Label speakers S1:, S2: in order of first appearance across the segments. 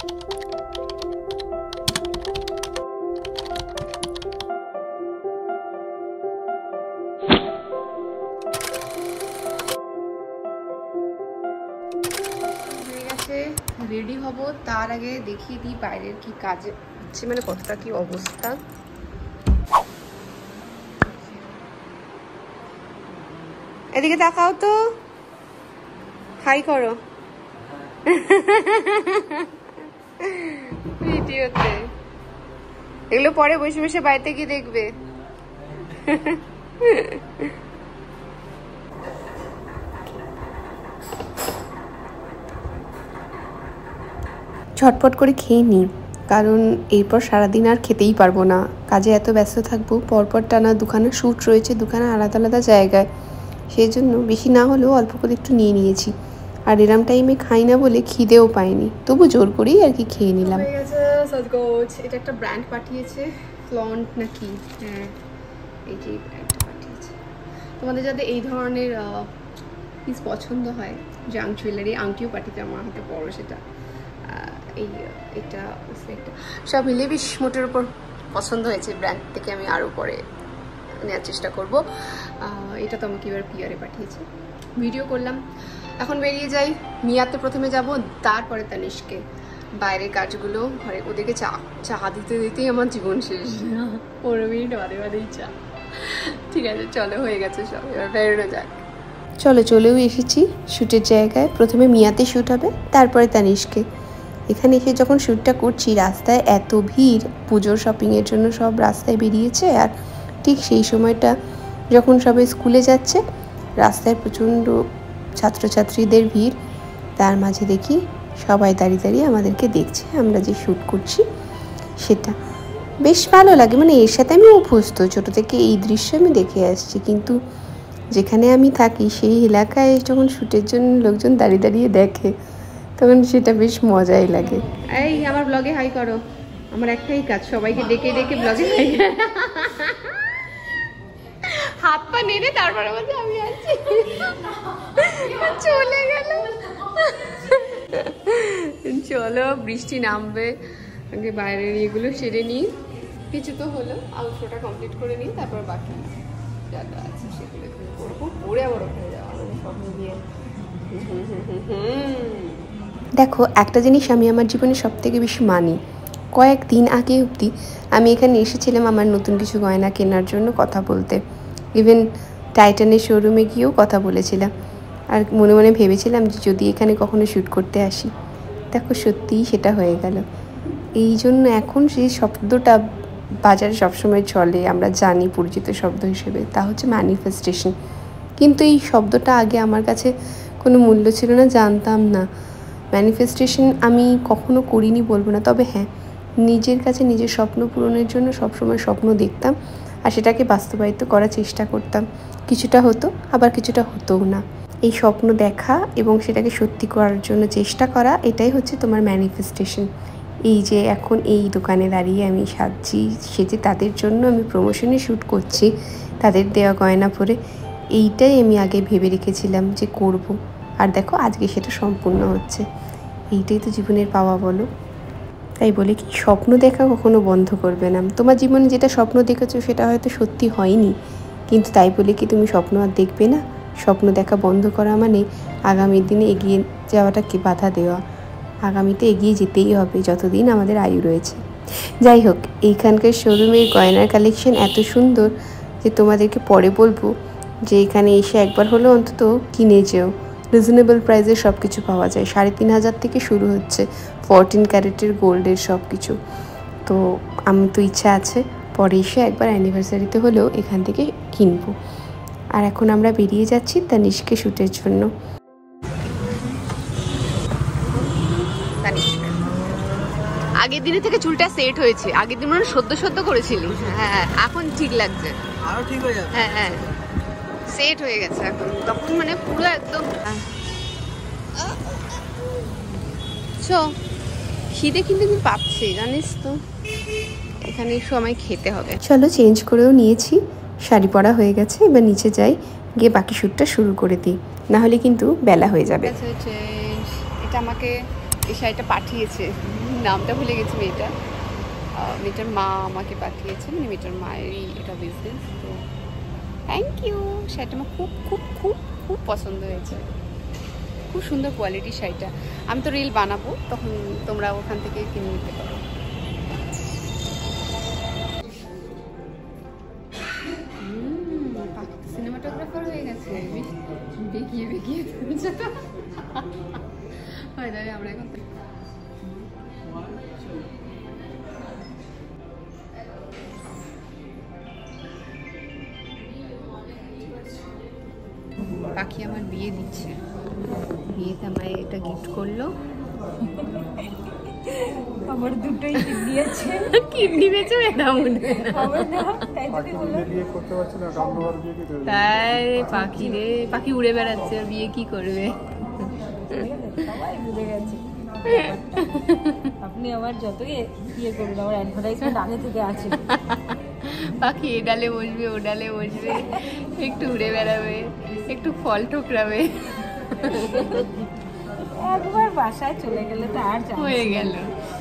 S1: Ready হব, তার আগে দেখিয়ে দিই বাইরের কি কাজ হচ্ছে, মানে কতটা কি অবস্থা। এদিকে তাকাও তো, হাই করো ভিডিওতে। এগুলো পরে বসে বসে বাড়িতে গিয়ে দেখবে। ঝটপট করে খেয়ে নিই, কারণ এরপর সারাদিন আর খেতেই পারবো না, কাজে এত ব্যস্ত থাকবো। পরপর টানা দুখানা শ্যুট রয়েছে, দুখানা আলাদা আলাদা জায়গায়, সেই জন্য বেশি না হলেও অল্প করে একটু নিয়ে নিয়েছি। আর এরম টাইমে খাই না বলে খিদেও পাইনি, তবু জোর করেই আর কি খেয়ে নিলাম। এটা একটা ব্র্যান্ড পাঠিয়েছে, ফ্লন্ট নাকি, হ্যাঁ এই যে ব্র্যান্ডটা পাঠিয়েছে। তোমাদের যাদের এই ধরনের পিস পছন্দ হয়, জাং জুয়েলারি, আংটিও পাঠিয়েছে আমার হাতে বড়, সেটা এটা সব মিলিয়ে বেশ মোটের উপর পছন্দ হয়েছে। ব্র্যান্ড থেকে আমি আরও পরে নেওয়ার চেষ্টা করব। এটা তো আমাকে এবার পিয়ারে পাঠিয়েছে, ভিডিও করলাম। এখন বেরিয়ে যাই, মিয়াতে প্রথমে যাব, তারপরে তানিশকে। বাইরের কাজগুলো ঘরে, ওদেরকে চা দিতে দিতেই আমার জীবন শেষ, 15 মিনিট বাদে বাদেই চা। ঠিক আছে চলো, হয়ে গেছে সব, এবার বেরোনো যাক। চলো চলেও এসেছি শ্যুটের জায়গায়। প্রথমে মিয়াতে শ্যুট হবে, তারপরে তানিশকে। এখানে এসে যখন শ্যুটটা করছি, রাস্তায় এত ভিড়, পুজোর শপিংয়ের জন্য সব রাস্তায় বেরিয়েছে। আর ঠিক সেই সময়টা যখন সবাই স্কুলে যাচ্ছে, রাস্তায় প্রচণ্ড ছাত্রছাত্রীদের ভিড়। তার মাঝে দেখি সবাই দাঁড়িয়ে দাঁড়িয়ে আমাদেরকে দেখছে, আমরা যে শ্যুট করছি সেটা বেশ ভালো লাগে। মানে এর সাথে আমি অভ্যস্ত, ছোটো থেকে এই দৃশ্য আমি দেখে আসছি, কিন্তু যেখানে আমি থাকি সেই এলাকায় যখন শ্যুটের জন্য লোকজন দাঁড়িয়ে দাঁড়িয়ে দেখে, তখন সেটা বেশ মজাই লাগে। এই আমার ব্লগে হাই করো, আমার একটাই কাজ, সবাইকে ডেকে ডেকে ব্লগে হাই। হাত পা নেড়ে তারপরে বলছে আমি আছি, চলে গেল। চলো, বৃষ্টি নামবে, আগে বাইরের এগুলো সেরে নিই, কিছু তো হলো, আউটফিটটা কমপ্লিট করে নিই, তারপর বাকি যা আছে সেগুলো করবো। পরে আবার ওখানে যাওয়া মানে সব মিলিয়ে। দেখো, একটা জিনিস আমি আমার জীবনে সব থেকে বেশি মানি, কয়েকদিন আগে অবধি আমি এখানে এসেছিলাম আমার নতুন কিছু গয়না কেনার জন্য কথা বলতে। ইভেন টাইটানের শোরুমে গিয়েও কথা বলেছিলাম, আর মনে মনে ভেবেছিলাম যে যদি এখানে কখনো শ্যুট করতে আসি। দেখো সত্যিই সেটা হয়ে গেল। এই জন্য এখন সেই শব্দটা বাজারে সবসময় চলে, আমরা জানি পরিচিত শব্দ হিসেবে, তা হচ্ছে ম্যানিফেস্টেশন। কিন্তু এই শব্দটা আগে আমার কাছে কোনো মূল্য ছিল না, জানতাম না। ম্যানিফেস্টেশন আমি কখনো করিনি বলবো না, তবে হ্যাঁ, নিজের কাছে নিজের স্বপ্ন পূরণের জন্য সবসময় স্বপ্ন দেখতাম, আর সেটাকে বাস্তবায়িত করার চেষ্টা করতাম। কিছুটা হতো, আবার কিছুটা হতোও না। এই স্বপ্ন দেখা এবং সেটাকে সত্যি করার জন্য চেষ্টা করা, এটাই হচ্ছে তোমার ম্যানিফেস্টেশন। এই যে এখন এই দোকানে দাঁড়িয়ে আমি সাজছি, সেজে তাদের জন্য আমি প্রমোশনে শ্যুট করছি, তাদের দেওয়া গয়না পরে, এইটাই আমি আগে ভেবে রেখেছিলাম যে করব। আর দেখো আজকে সেটা সম্পূর্ণ হচ্ছে। এইটাই তো জীবনের পাওয়া বলো। তাই বলে কি স্বপ্ন দেখা কখনো বন্ধ করবে না। তোমার জীবনে যেটা স্বপ্ন দেখেছো সেটা হয়তো সত্যি হয়নি, কিন্তু তাই বলে কি তুমি স্বপ্ন আর দেখবে না? স্বপ্ন দেখা বন্ধ করা মানে আগামীর দিনে এগিয়ে যাওয়াটাকে বাধা দেওয়া। আগামীতে এগিয়ে যেতেই হবে যতদিন আমাদের আয়ু রয়েছে। যাই হোক, এইখানকার শোরুমের গয়নার কালেকশন এত সুন্দর যে তোমাদেরকে পরে বলবো যে এখানে এসে একবার হলো অন্তত কিনে যেও। রিজনেবল প্রাইসে সব কিছু পাওয়া যায়, 3,500 থেকে শুরু হচ্ছে 14 ক্যারেটের গোল্ডের সব কিছু। তো আমি তো ইচ্ছা আছে পরে এসে একবার অ্যানিভার্সারিতে হলেও এখান থেকে কিনবো। আর এখন আমরা বেরিয়ে যাচ্ছি তানিশকে শ্যুটের জন্য। আগের দিনে থেকে চুলটা সেট হয়েছে, আগের দিন মানে সদ্য করেছিলি। হ্যাঁ, এখন ঠিক লাগছে, আরো ঠিক হয়ে যাবে। হ্যাঁ হ্যাঁ, সেট হয়ে গেছে এখন, তখন মানে পুরো একদম। খিদে কিন্তু আমি পাচ্ছি জানিস তো, এখানে সময় খেতে হবে। চলো, চেঞ্জ করেও নিয়েছি, শাড়ি পরা হয়ে গেছে, এবার নিচে যাই, গিয়ে বাকি শ্যুটটা শুরু করে দিই, না হলে কিন্তু বেলা হয়ে যাবে। এটা আমাকে এই শাড়িটা পাঠিয়েছে, নামটা ভুলে গেছি মেয়েটার মা আমাকে পাঠিয়েছে, মানে মেয়েটার মায়েরই এটা বিজনেস। তো থ্যাংক ইউ। শাড়িটা আমার খুব খুব খুব খুব পছন্দ হয়েছে, খুব সুন্দর কোয়ালিটির শাড়িটা। আমি তো রিল বানাবো, তখন তোমরা ওখান থেকে কিনে নিতে পারো। সিনেমাটোগ্রাফার হয়ে গেছে, বেঁকিয়ে বেঁকিয়ে আমরা এখন পাখি আমার বিয়ে দিচ্ছে, বিয়েতে আমায় এটা গিফট করলো।
S2: আমার দুটোই দিয়েছে।
S1: কিডনি বেচে এটা মনে তাই পাখি রে, পাখি উড়ে বেড়াচ্ছে, বিয়ে কি করবে?
S2: সবাই বুঝে গেছে। আপনি আমার যতই ইয়ে করুন, আমার অ্যাডভার্টাইজমেন্ট আগে থেকে আছে।
S1: পাখি এ ডালে বসবে, ও ডালে বসবে, একটু উড়ে বেড়াবে, একটু ফল ঠোকরাবে,
S2: একবার বাসায় চলে গেলে তো আর
S1: হয়ে গেল,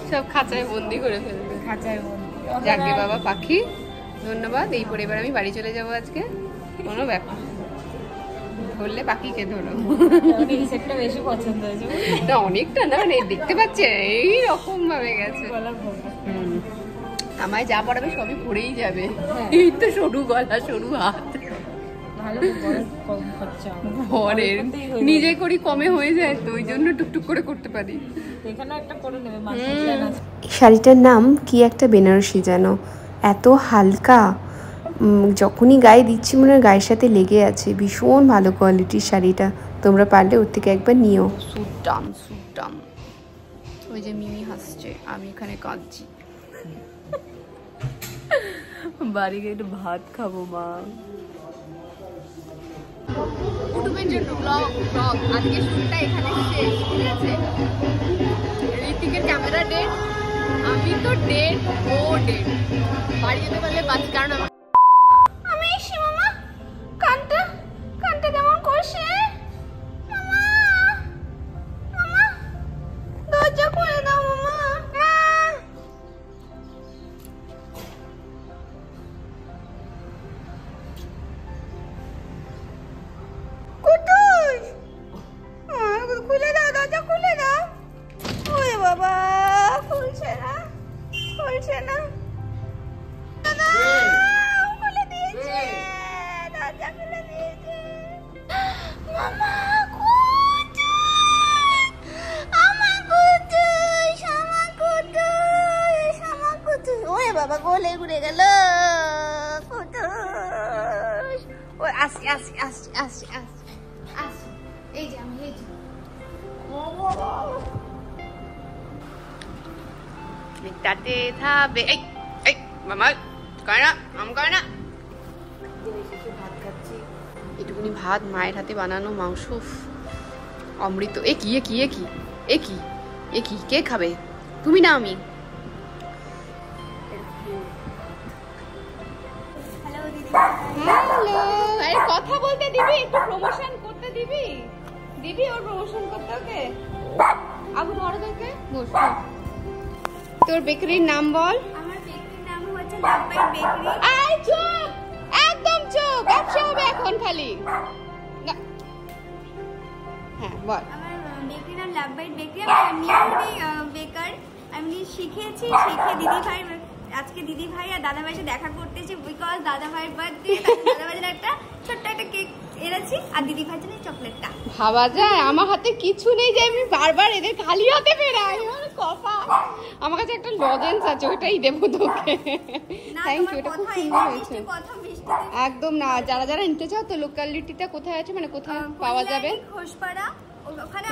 S1: সব খাঁচায় বন্দি করে ফেলবে।
S2: খাঁচায় বন্দি।
S1: যাকে বাবা পাখি, ধন্যবাদ। এই পরে এবার আমি বাড়ি চলে যাবো আজকে, কোনো ব্যাপার। ধরলে পাখিকে ধরো।
S2: এই সেটটা বেশি পছন্দ হয়েছে
S1: না, অনেকটা না, মানে দেখতে পাচ্ছে এইরকম ভাবে গেছে। আমায় যা পড়াবে সবই পড়েই যাবে। এই তো সরু গলা, সরু হাত, ভরের নিজে করি কমে হয়ে যায়, তো ওই জন্য টুকটুক করে করতে পারি। শাড়িটার নাম কি একটা বেনারসি যেন, এত হালকা, যখনই গায়ে দিচ্ছি মনে হয় গায়ের সাথে লেগে আছে। ভীষণ ভালো কোয়ালিটির শাড়িটা, তোমরা পারলে ওর থেকে একবার নিও। সুটাম সুটাম। ওই যে মিমি হাসছে, আমি এখানে কাঁদছি। বাড়ি গিয়ে একটু ভাত খাবো মা। ইউটিউবের জন্য ব্লগ আজকে শুটটা এখানে শেষ, ঠিক আছে? ঋতিকের ক্যামেরা ডেট, আমি তো ডেট, ও ডেট। বাড়ি যেতে পারলে বাঁচি, কারণ আমি এসি। মামা কানটা কেমন করছে? মামা মামা দরজা খুলে দাও মামা। খুলে দাও, দরজা খুলে দাও। ওরে বাবা, খুলছে না। খুলে দিয়েছে, দরজা খুলে দিয়েছে। মামা ওরে বাবা, গোলে ঘুরে গেল। আসি আসি আসি আসি আসি আসি, এই যে আমি, এই যে মিটাতে থাকবে। এই এই মামা করে না, আম করে না। ভাত খাচ্ছি, এটুকুনি ভাত, মায়ের হাতে বানানো মাংস, অমৃত। এ কি এ কি এ কি এ কি এ কি, কে খাবে? তুমি না আমি? হ্যালো, আরে কথা বলতে দিবি, একটু প্রমোশন করতে দিবি, ওর প্রমোশন করতে। ওকে আবু বড়দেরকে বস। তোর বেকারির নাম বল।
S3: আমার বেকারির নাম হচ্ছে লাভ বাইট বেকারি।
S1: আই চুপ, একদম চুপ, ব্যবসা হবে এখন খালি। হ্যাঁ বল।
S3: আমার বেকারির নাম লাভ বাইট বেকারি। আমি নিউলি বেকার, আমি শিখেছি, শিখে আজকে দিদি ভাই আর দাদা ভাইয়ের সাথে দেখা করতেছি, বিকজ দাদা ভাইয়ের বার্থডে, দাদা ভাইয়ের একটা ছোট্ট একটা কেক এনেছি, আর দিদি ভাইয়ের জন্য চকলেটটা।
S1: ভাবা যায় আমার হাতে কিছু নেই যে আমি বারবার এদের খালি হাতে ফেরাই। কপা, আমার কাছে একটা লজেন্স আছে, ওইটাই দেবো তোকে। থ্যাংক ইউ, এটা খুব সুন্দর হয়েছে। একদম না, যারা নিতে চাও তো লোকালিটিটা কোথায় আছে, মানে কোথায় পাওয়া যাবে?
S3: ঘোষপাড়া,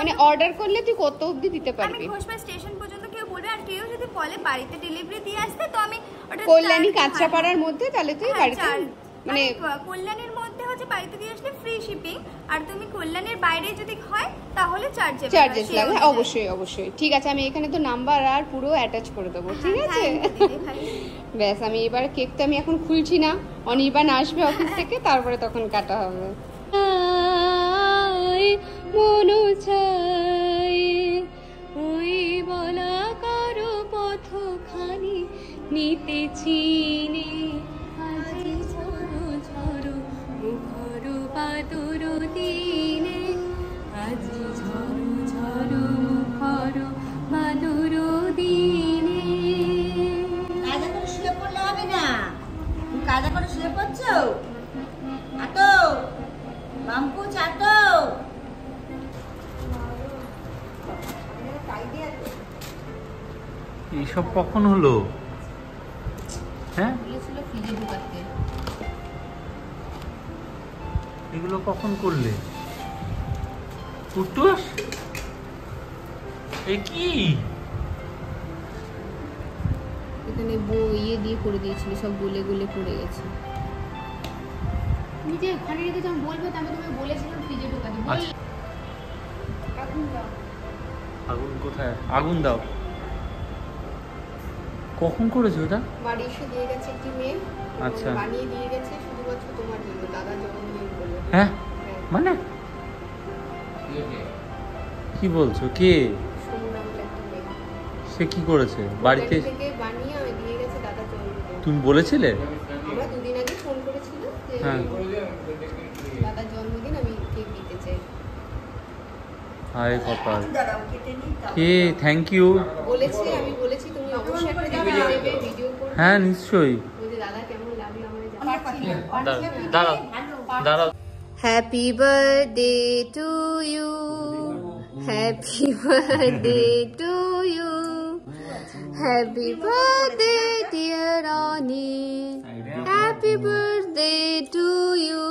S1: মানে অর্ডার করলে তুই কত অবধি দিতে পারবি?
S3: আমি ঘোষপাড়া স্টেশন পর্যন্ত কেউ বলবে, আর কেউ যদি বলে বাড়িতে ডেলিভারি দিয়ে আসতে, তো আমি ওটা
S1: কল্যাণী কাঁচরাপাড়ার মধ্যে, তাহলে তুই বাড়িতে, মানে
S3: কল্যাণীর মধ্যে হচ্ছে বাড়িতে দিয়ে আসলে ফ্রি শিপিং, আর তুমি কল্যাণীর বাইরে যদি হয় তাহলে চার্জেস
S1: লাগে। অবশ্যই ঠিক আছে, আমি এখানে তো নাম্বার আর পুরো অ্যাটাচ করে দেবো, ঠিক আছে? ব্যাস, আমি এবার কেকটা আমি এখন খুলছি না, অনির্বাণ আসবে অফিস থেকে, তারপরে তখন কাটা হবে। মনো চাই ওই বলা কারো নিতেছি নে আজি ঝরো ঝরো মুখর বাদর দিনে আজি ঝরো ঝরো মুখর বাদর দিনে।
S4: কাজা করে শুয়ে পড়লে হবে না, তুমি কাজা করে শুয়ে পড়ছো। আটো বাম্পু চাটো।
S5: এইসব কখন হলো? হ্যাঁ এগুলো কখন করলে? কুটুস এ কি?
S1: এখানে ইয়ে দিয়ে করে দিয়েছিল, সব গলে গলে পড়ে গেছে। তুমি যে ওখানে রেখে যখন বলবে আমি তোমাকে বলেছিলাম ফ্রিজে ঢোকাতে।
S5: আগুন কোথায়? আগুন দাও। কখন করেছো ওটা?
S1: বাড়ি এসে দিয়ে গেছে একটি মেয়ে।
S5: আচ্ছা
S1: বানিয়ে দিয়ে গেছে শুধুমাত্র তোমার জন্য, দাদা জন্মদিন বলে।
S5: হ্যাঁ মানে কি বলছো? কে?
S1: সোমনা বলে একটা মেয়ে।
S5: সে কি করেছে? বাড়িতে
S1: থেকে বানিয়ে আমি দিয়ে গেছে দাদা জন্মদিন।
S5: তুমি বলেছিলে?
S1: আমরা দুদিন আগে ফোন করেছিলাম যে
S5: হ্যাঁ
S1: দাদা জন্মদিন, আমি কেক দিতে চাই।
S5: হায় কপাল। কে? থ্যাংক ইউ
S1: বলেছি, আমি বলেছি তুমি অবশ্যই একটা দেবে ভিডিও করবে।
S5: হ্যাঁ নিশ্চয়ই।
S1: বলে দাদা কেমন লাগলো আমার জানাচ্ছি।
S5: দাঁড়াও দাঁড়াও।
S1: Happy birthday to you, happy birthday to you, happy birthday dear Oni, happy birthday to you,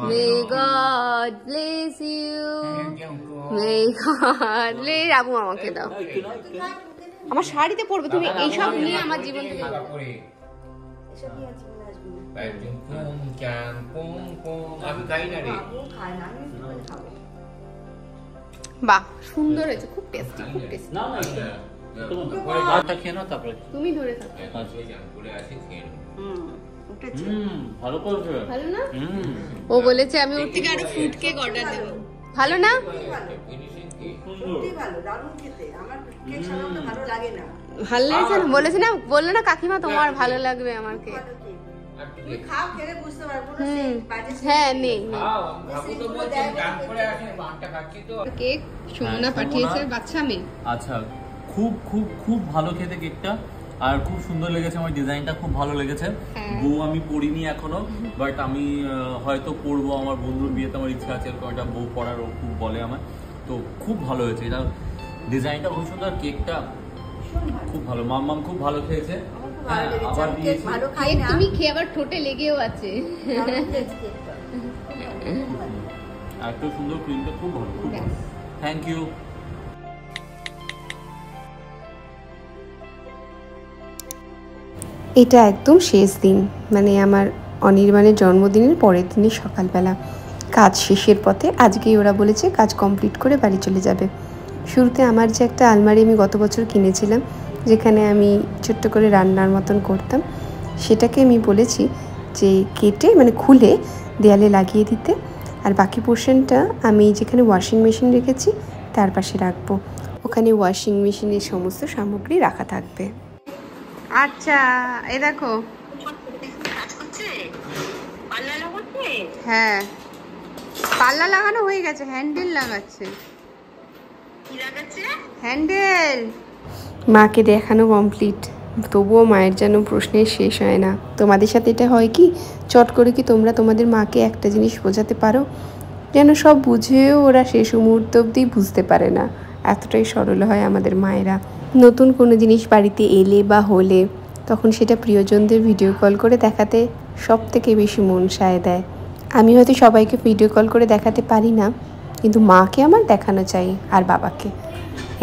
S1: may God bless you, may God bless. Abu আমাকে দাও, আমার শাড়িতে পরবে তুমি। এইসব নিয়ে আমার জীবন থেকে বাহ সুন্দর হয়েছে, খুব টেস্টি, খুব টেস্টি। তুমি ধরে থাকো।
S5: ভালো করেছো।
S1: ভালো না? ও বলেছে আমি ওর থেকে আরো ফ্রুট কেক অর্ডার দেব। ভালো না? ভালো লাগছে না? বলেছে না, বললো না কাকিমা তোমার ভালো লাগবে আমার কেক। হ্যাঁ নেই কেক সুমনা পাঠিয়েছে, বাচ্চা মেয়ে।
S5: আচ্ছা খুব খুব খুব ভালো খেতে কেকটা, আর খুব সুন্দর লেগেছে আমার, ডিজাইনটা খুব ভালো লেগেছে। বউ আমি পরিনি এখনো, বাট আমি হয়তো পরবো। আমার বন্ধুর বিয়েতে আমার ইচ্ছা আছে এরকম একটা বউ পরার, ও খুব বলে আমার। তো খুব ভালো হয়েছে এটা, ডিজাইনটা খুব সুন্দর, কেকটা খুব ভালো। মাম্মাম খুব ভালো খেয়েছে। আবার দিয়েছি
S1: কেক তুমি খেয়ে আবার ঠোঁটে লেগেও আছে।
S5: আর একটু সুন্দর, ক্রিমটা খুব ভালো, খুব ভালো। Thank you.
S1: এটা একদম শেষ দিন, মানে আমার অনির্বাণের জন্মদিনের পরের দিনই সকালবেলা কাজ শেষের পথে। আজকেই ওরা বলেছে কাজ কমপ্লিট করে বাড়ি চলে যাবে। শুরুতে আমার যে একটা আলমারি আমি গত বছর কিনেছিলাম, যেখানে আমি ছোট্ট করে রান্নার মতন করতাম, সেটাকে আমি বলেছি যে কেটে মানে খুলে দেয়ালে লাগিয়ে দিতে, আর বাকি পোর্শনটা আমি যেখানে ওয়াশিং মেশিন রেখেছি তার পাশে রাখবো। ওখানে ওয়াশিং মেশিনের সমস্ত সামগ্রী রাখা থাকবে। আচ্ছা এই দেখো, হ্যাঁ পাল্লা লাগানো হয়ে গেছে, হ্যান্ডেল লাগাচ্ছে। হ্যান্ডেল মাকে দেখানো কমপ্লিট, তবুও মায়ের যেন প্রশ্নের শেষ হয় না। তোমাদের সাথে এটা হয় কি, চট করে কি তোমরা তোমাদের মাকে একটা জিনিস বোঝাতে পারো, যেন সব বুঝেও ওরা শেষ মুহূর্ত অবধি বুঝতে পারে না। এতটাই সরল হয় আমাদের মায়েরা। নতুন কোনো জিনিস বাড়িতে এলে বা হলে তখন সেটা প্রিয়জনদের ভিডিও কল করে দেখাতে সব থেকে বেশি মন সায় দেয়। আমি হয়তো সবাইকে ভিডিও কল করে দেখাতে পারি না, কিন্তু মাকে আমার দেখানো চাই, আর বাবাকে।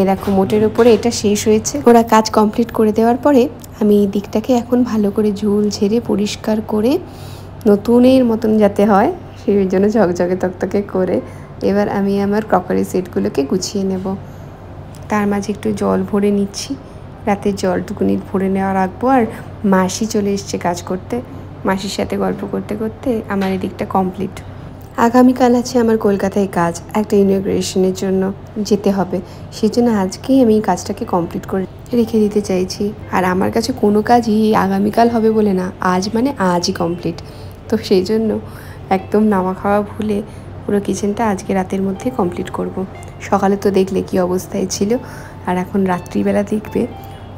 S1: এরকম মোটের ওপরে এটা শেষ হয়েছে। ওরা কাজ কমপ্লিট করে দেওয়ার পরে আমি এই দিকটাকে এখন ভালো করে ঝুল ঝেড়ে পরিষ্কার করে নতুনের মতন যাতে হয় সেই জন্য ঝকঝকে তকতকে করে এবার আমি আমার ক্রকারি সেটগুলোকে গুছিয়ে নেব। তার মাঝে একটু জল ভরে নিচ্ছি, রাতের জলটুকুনি ভরে নেওয়া রাখবো। আর মাসি চলে এসছে কাজ করতে, মাসির সাথে গল্প করতে করতে আমার এই দিকটা কমপ্লিট। আগামীকাল আছে আমার কলকাতায় কাজ, একটা ইনগ্রেশনের জন্য যেতে হবে, সেই জন্য আজকেই আমি কাজটাকে কমপ্লিট করে রেখে দিতে চাইছি। আর আমার কাছে কোনো কাজই আগামীকাল হবে বলে না, আজ মানে আজই কমপ্লিট। তো সেই জন্য একদম নামা খাওয়া ভুলে পুরো কিচেনটা আজকে রাতের মধ্যে কমপ্লিট করব। সকালে তো দেখলে কি অবস্থায় ছিল, আর এখন রাত্রিবেলা দেখবে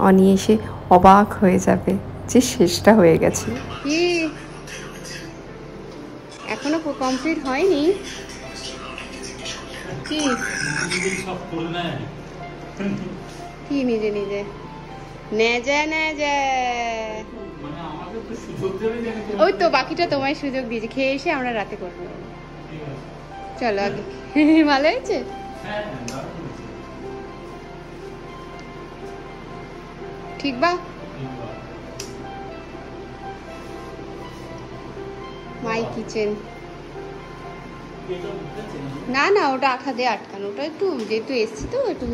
S1: অনি এসে অবাক হয়ে যাবে যে শেষটা হয়ে গেছে। কি এখনো কমপ্লিট হয়নি? কি কি নিজে নিজে নে যায় ওই তো বাকিটা তোমায় সুযোগ দিয়েছি, খেয়ে এসে আমরা রাতে করবো। চলো আগে। ভালো হয়েছে? ঠিক বা মাই কিচেন। না না ওটা আঠা দিয়ে আটকানো, ওটা একটু যেহেতু এসছি তো একটু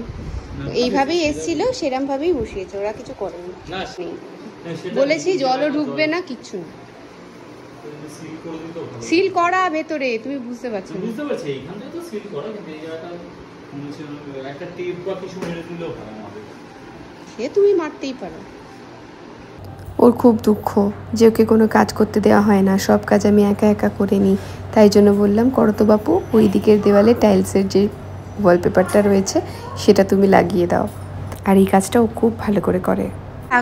S1: এইভাবেই এসছিল, সেরম ভাবেই বসিয়েছে, ওরা কিছু করেনি। বলেছি জলও ঢুকবে না, কিচ্ছু না। সিল করা ভেতরে, তুমি বুঝতে পারছো না?
S5: বুঝতে পারছি এইখান থেকে তো সিল করা, কিন্তু এই জায়গাটা একটা টেপ বা কিছু মেরে দিলেও হয় আমাদের।
S1: সে তুমি মারতেই পারো। ওর খুব দুঃখ যে ওকে কোনো কাজ করতে দেওয়া হয় না, সব কাজ আমি একা একা করে নিই। তাই জন্য বললাম করো তো বাপু, ওই দিকের দেওয়ালে টাইলসের যে ওয়ালপেপারটা রয়েছে সেটা তুমি লাগিয়ে দাও। আর এই কাজটা ও খুব ভালো করে করে।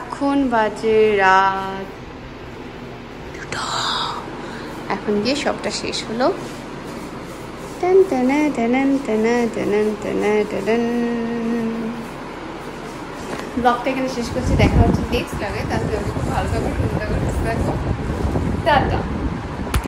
S1: এখন বাজে রাত 2টা। এখন গিয়ে সবটা শেষ হলো। ব্লগটা এখানে শেষ করছি। দেখা হচ্ছে নেক্সট ব্লগে। তাহলে খুব ভালো থাকো, সুন্দর থাকো। টাটা।